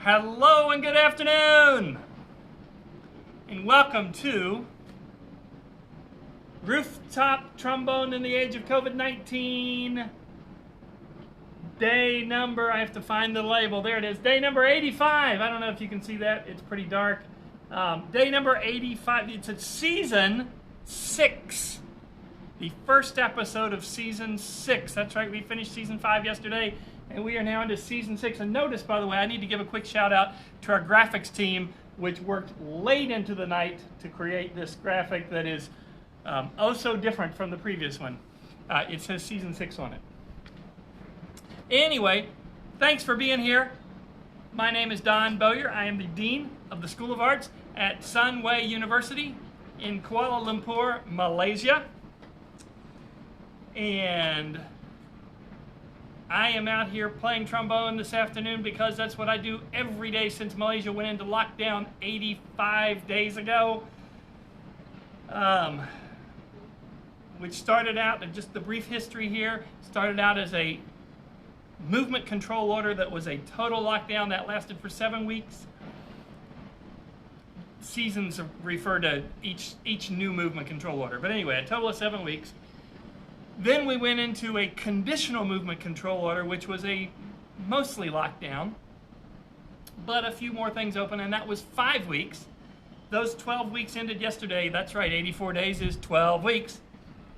Hello and good afternoon, and welcome to Rooftop Trombone in the age of COVID-19. Day number, I have to find the label, there it is, day number 85. I don't know if you can see that, it's pretty dark. Day number 85, it's a season 6. The first episode of season 6. That's right, we finished season 5 yesterday, and we are now into season 6. And notice, by the way, I need to give a quick shout out to our graphics team, which worked late into the night to create this graphic that is oh so different from the previous one. It says season 6 on it. Anyway, thanks for being here. My name is Don Bowyer. I am the Dean of the School of Arts at Sunway University in Kuala Lumpur, Malaysia. And I am out here playing trombone this afternoon because that's what I do every day since Malaysia went into lockdown 85 days ago. Which started out, and just the brief history here, started out as a movement control order that was a total lockdown that lasted for 7 weeks. Seasons refer to each new movement control order. But anyway, a total of 7 weeks. Then we went into a conditional movement control order, which was a mostly lockdown, but a few more things open, and that was 5 weeks. Those 12 weeks ended yesterday. That's right, 84 days is 12 weeks.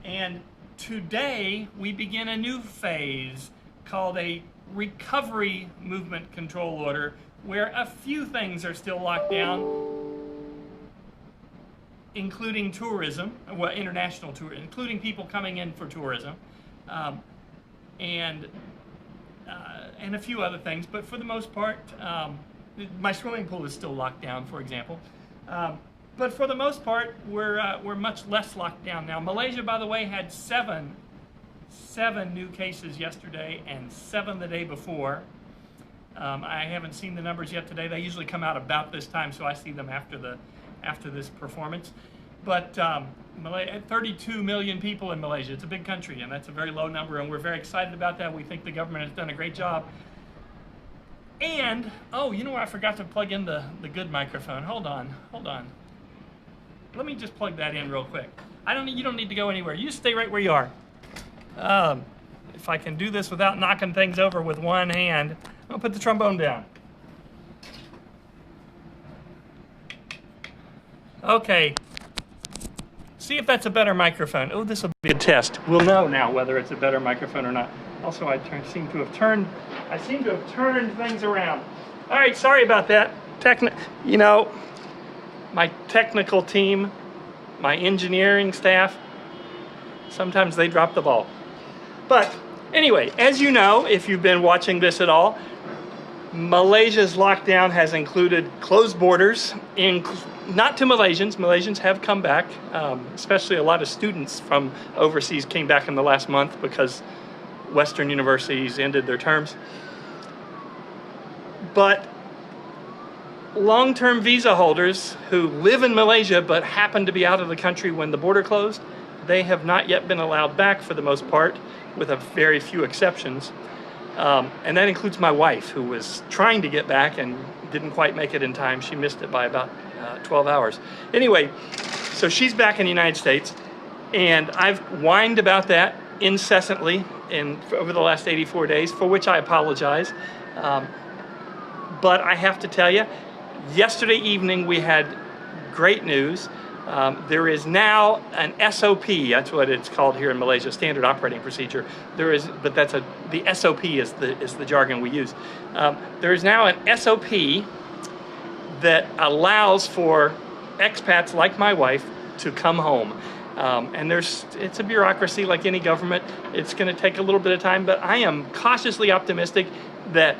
And today we begin a new phase called a recovery movement control order, where a few things are still locked down, including tourism, well, international tourism, including people coming in for tourism, and a few other things. But for the most part, my swimming pool is still locked down, for example. But for the most part, we're much less locked down now. Malaysia, by the way, had seven new cases yesterday and 7 the day before. I haven't seen the numbers yet today. They usually come out about this time, so I see them after this performance. But 32 million people in Malaysia. It's a big country, and that's a very low number, and we're very excited about that. We think the government has done a great job. And, oh, you know what? I forgot to plug in the good microphone. Hold on. Let me just plug that in real quick. You don't need to go anywhere. You stay right where you are. If I can do this without knocking things over with one hand, I'm gonna put the trombone down. Okay. See if that's a better microphone. Oh, this will be a test. We'll know now whether it's a better microphone or not. Also, I seem to have turned things around. All right, sorry about that. My technical team, my engineering staff, sometimes they drop the ball. But anyway, as you know, if you've been watching this at all, Malaysia's lockdown has included closed borders, not to Malaysians. Malaysians have come back, especially a lot of students from overseas came back in the last month because Western universities ended their terms. But long-term visa holders who live in Malaysia but happen to be out of the country when the border closed, they have not yet been allowed back for the most part, with a very few exceptions. And that includes my wife, who was trying to get back and didn't quite make it in time. She missed it by about 12 hours. Anyway, so she's back in the United States, and I've whined about that incessantly over the last 84 days, for which I apologize. But I have to tell you, yesterday evening we had great news. There is now an SOP, that's what it's called here in Malaysia, standard operating procedure. But the SOP is the jargon we use. There is now an SOP that allows for expats like my wife to come home. And it's a bureaucracy like any government. It's going to take a little bit of time, but I am cautiously optimistic that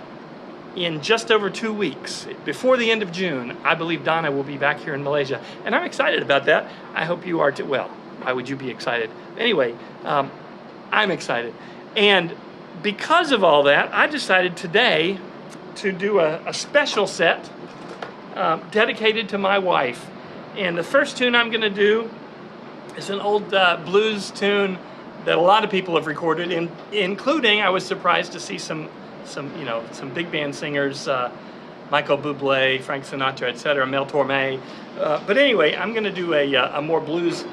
in just over 2 weeks, before the end of June, I believe Donna will be back here in Malaysia. And I'm excited about that. I hope you are too. Well, why would you be excited? Anyway, I'm excited. And because of all that, I decided today to do a special set dedicated to my wife. And the first tune I'm going to do is an old blues tune that a lot of people have recorded, including, I was surprised to see some big band singers Michael Bublé, Frank Sinatra, etc., Mel Torme. But anyway, I'm going to do a more blues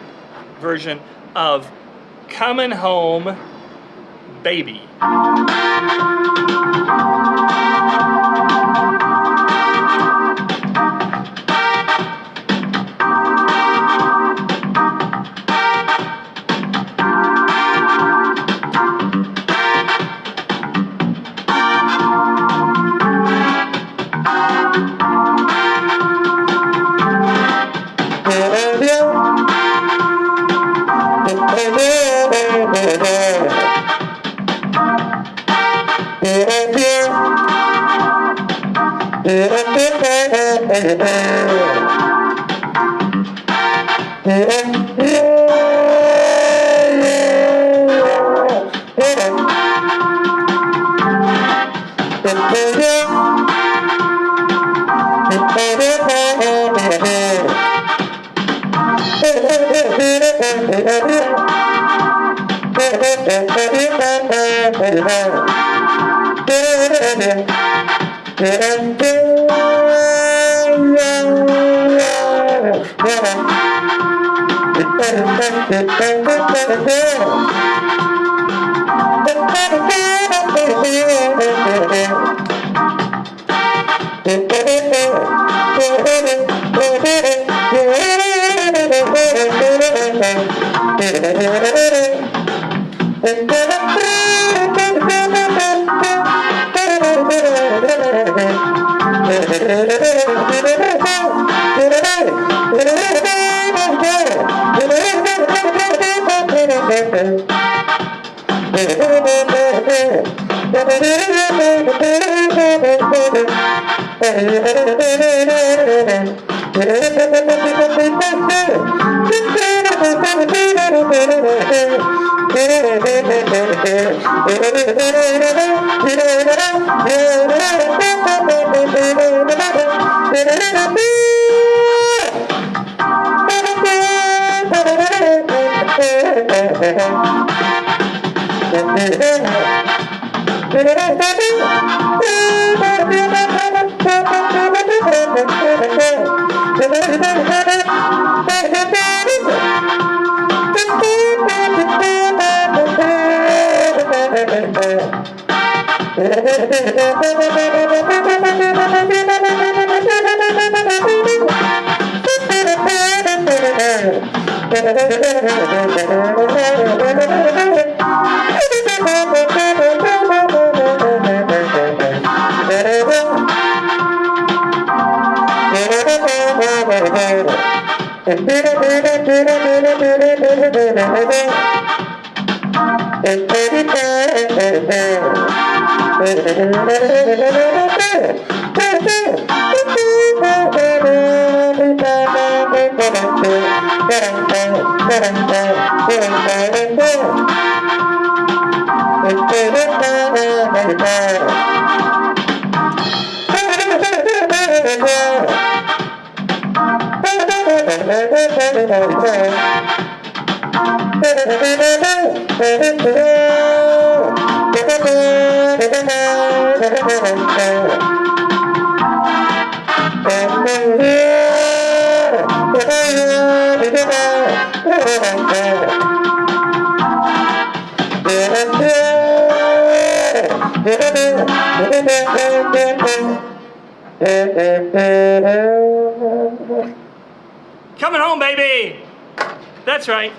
version of Coming Home, Baby. Coming home, baby. That's right.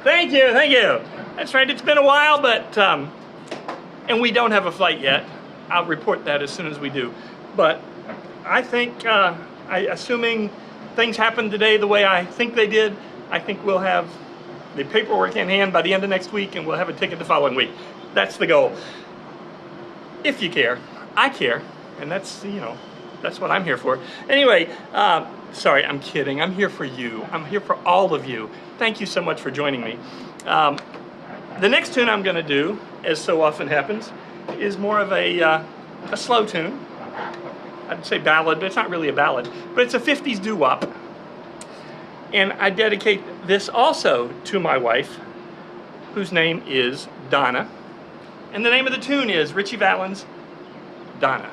Thank you, thank you. That's right, it's been a while, but, and we don't have a flight yet. I'll report that as soon as we do. But I think, assuming things happen today the way I think they did, I think we'll have the paperwork in hand by the end of next week, and we'll have a ticket the following week. That's the goal. If you care. I care, and that's, you know, that's what I'm here for. Anyway, sorry, I'm kidding. I'm here for you. I'm here for all of you. Thank you so much for joining me. The next tune I'm going to do, as so often happens, is more of a slow tune. I'd say ballad, but it's not really a ballad. But it's a 50s doo-wop. And I dedicate this also to my wife, whose name is Donna. And the name of the tune is Ritchie Valens' Donna.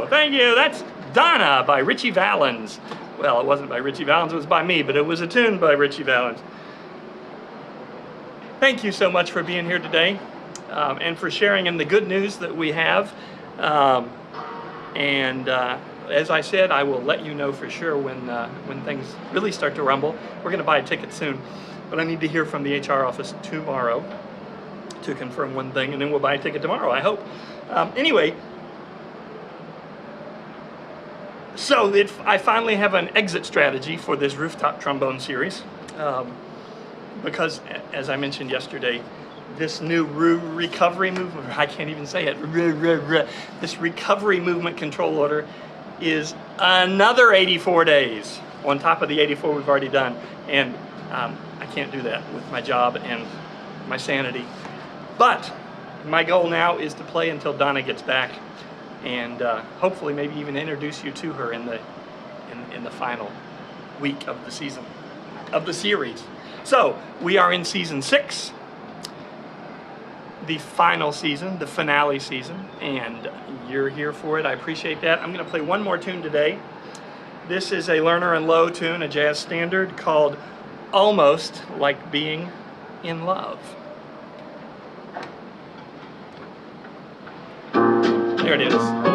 Thank you. That's Donna by Richie Valens. Well, it wasn't by Richie Valens, it was by me, but it was a tune by Richie Valens. Thank you so much for being here today and for sharing in the good news that we have. As I said, I will let you know for sure when things really start to rumble. We're going to buy a ticket soon, but I need to hear from the HR office tomorrow to confirm one thing, and then we'll buy a ticket tomorrow, I hope. Anyway, so I finally have an exit strategy for this Rooftop Trombone series because, as I mentioned yesterday, this new recovery movement, I can't even say it, this recovery movement control order is another 84 days on top of the 84 we've already done. And I can't do that with my job and my sanity. But my goal now is to play until Donna gets back, and hopefully maybe even introduce you to her in the final week of the season, of the series. So we are in season 6, the final season, the finale season, and you're here for it. I appreciate that. I'm going to play one more tune today, This is a Lerner and Lowe tune, a jazz standard called Almost Like Being in Love. There it is.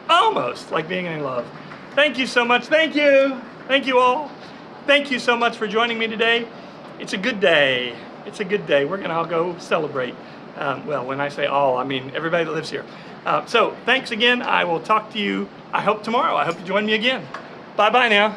Almost like being in love. Thank you so much. Thank you all. Thank you so much for joining me today. It's a good day. It's a good day. We're gonna all go celebrate. Well, when I say all, I mean everybody that lives here. So thanks again. I will talk to you, I hope tomorrow. I hope you join me again. Bye-bye now.